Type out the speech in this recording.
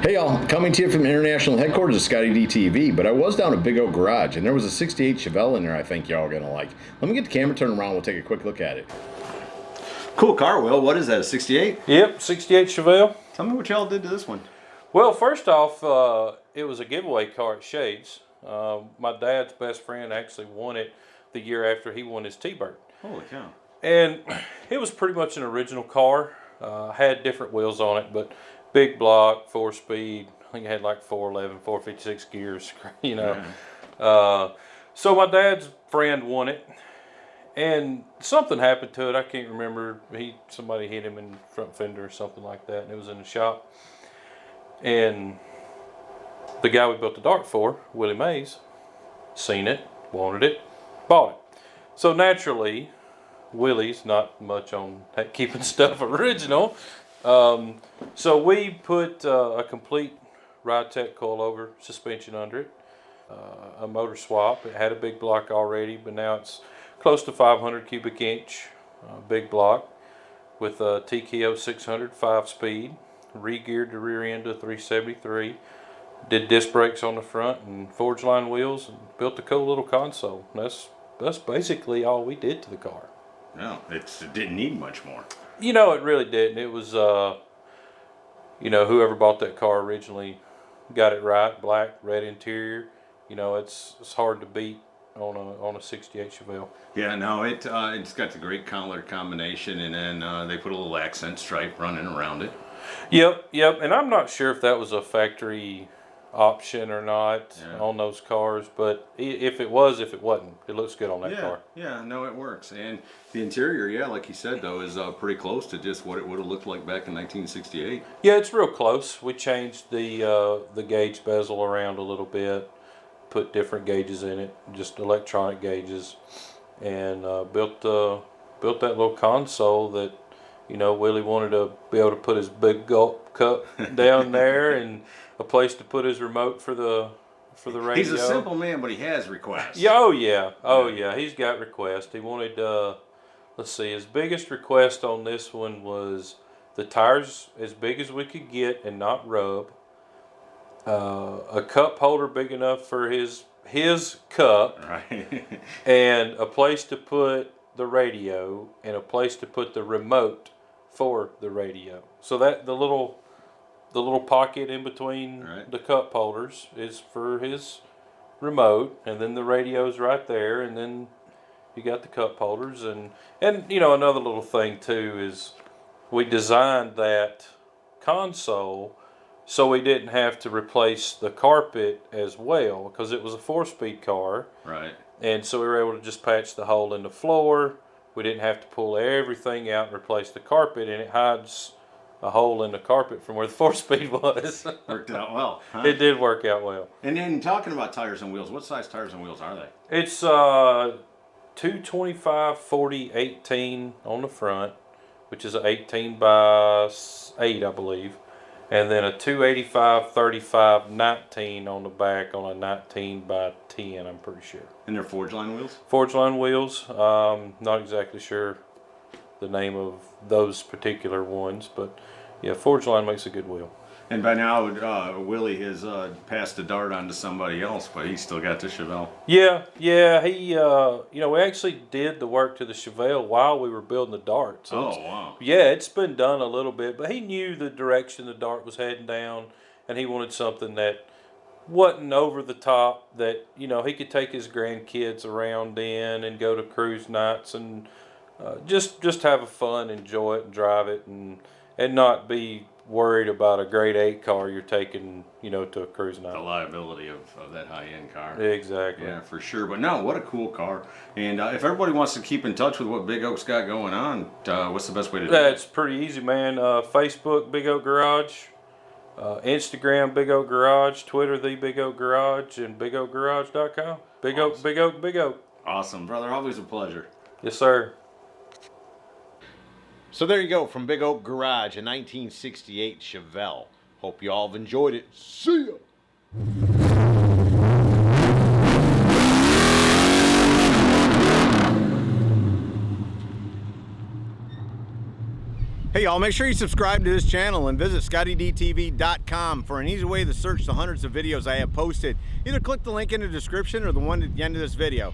Hey y'all, coming to you from international headquarters of ScottieDTV, but I was down at Big Oak Garage and there was a 68 Chevelle in there I think y'all are going to like. Let me get the camera turned around, we'll take a quick look at it. Cool car, Will. What is that, a 68? Yep, 68 Chevelle. Tell me what y'all did to this one. Well, first off, it was a giveaway car at Shades. My dad's best friend actually won it the year after he won his T-Bird. Holy cow. And it was pretty much an original car. Had different wheels on it, but big block, 4-speed. I think it had like 411, 456 gears, you know. Yeah. So my dad's friend won it, and something happened to it. I can't remember. Somebody hit him in the front fender or something like that, and it was in the shop. And the guy we built the Dart for, Willie Mays, seen it, wanted it, bought it. So naturally, Willie's not much on keeping stuff original. So we put a complete Ride-Tech coilover suspension under it, a motor swap. It had a big block already, but now it's close to 500 cubic inch big block with a TKO 600 5-speed, re-geared the rear end to 373, did disc brakes on the front and forged line wheels, and built a cool little console. That's basically all we did to the car. No, it didn't need much more. You know, it really didn't. It was, you know, whoever bought that car originally got it right. Black, red interior. You know, it's hard to beat on a 68 Chevelle. Yeah, no, it's got the great color combination, and then they put a little accent stripe running around it. Yep. And I'm not sure if that was a factory option or not on those cars, but if it was, if it wasn't, it looks good on that car. Yeah, no, it works. And the interior, yeah, like you said though, is pretty close to just what it would have looked like back in 1968. Yeah, it's real close. We changed the gauge bezel around a little bit, put different gauges in it, just electronic gauges, and built that little console that, you know, Willie wanted to be able to put his big gulp cup down there and a place to put his remote for the radio. He's a simple man, but he has requests. Yeah, oh yeah, he's got requests. He wanted, let's see, his biggest request on this one was the tires as big as we could get and not rub, a cup holder big enough for his cup, right, and a place to put the radio and a place to put the remote for the radio. So that the little pocket in between the cup holders is for his remote, and then the radio's right there, and then you got the cup holders. And you know, another little thing too is we designed that console so we didn't have to replace the carpet as well, because it was a 4-speed car. Right. And so we were able to just patch the hole in the floor. We didn't have to pull everything out and replace the carpet, and it hides a hole in the carpet from where the 4-speed was. Worked out well. Huh? It did work out well. And then talking about tires and wheels, what size tires and wheels are they? It's 225 40 18 on the front, which is an 18 by 8, I believe, and then a 285 35 19 on the back on a 19 by 10, I'm pretty sure. And they're forged line wheels? Forged line wheels. Not exactly sure the name of those particular ones, but yeah, forged line makes a good wheel. And by now, Willie has passed the Dart on to somebody else, but he's still got the Chevelle. Yeah, he, you know, we actually did the work to the Chevelle while we were building the Dart. So wow. Yeah, it's been done a little bit, but he knew the direction the Dart was heading down, and he wanted something that wasn't over the top, that, you know, he could take his grandkids around in and go to cruise nights and just have a fun, enjoy it, and drive it, and not be worried about a grade 8 car you're taking, you know, to a cruise night. The liability of that high-end car. Exactly. Yeah, for sure. But no, what a cool car. And if everybody wants to keep in touch with what Big Oak's got going on, what's the best way to do it? It's pretty easy, man. Facebook, Big Oak Garage. Instagram, Big Oak Garage. Twitter, The Big Oak Garage. And BigOakGarage.com. Big Oak, Big Oak, Big Oak. Awesome, brother. Always a pleasure. Yes, sir. So there you go, from Big Oak Garage, a 1968 Chevelle. Hope you all have enjoyed it. See ya! Hey y'all, make sure you subscribe to this channel and visit ScottieDTV.com for an easy way to search the hundreds of videos I have posted. Either click the link in the description or the one at the end of this video.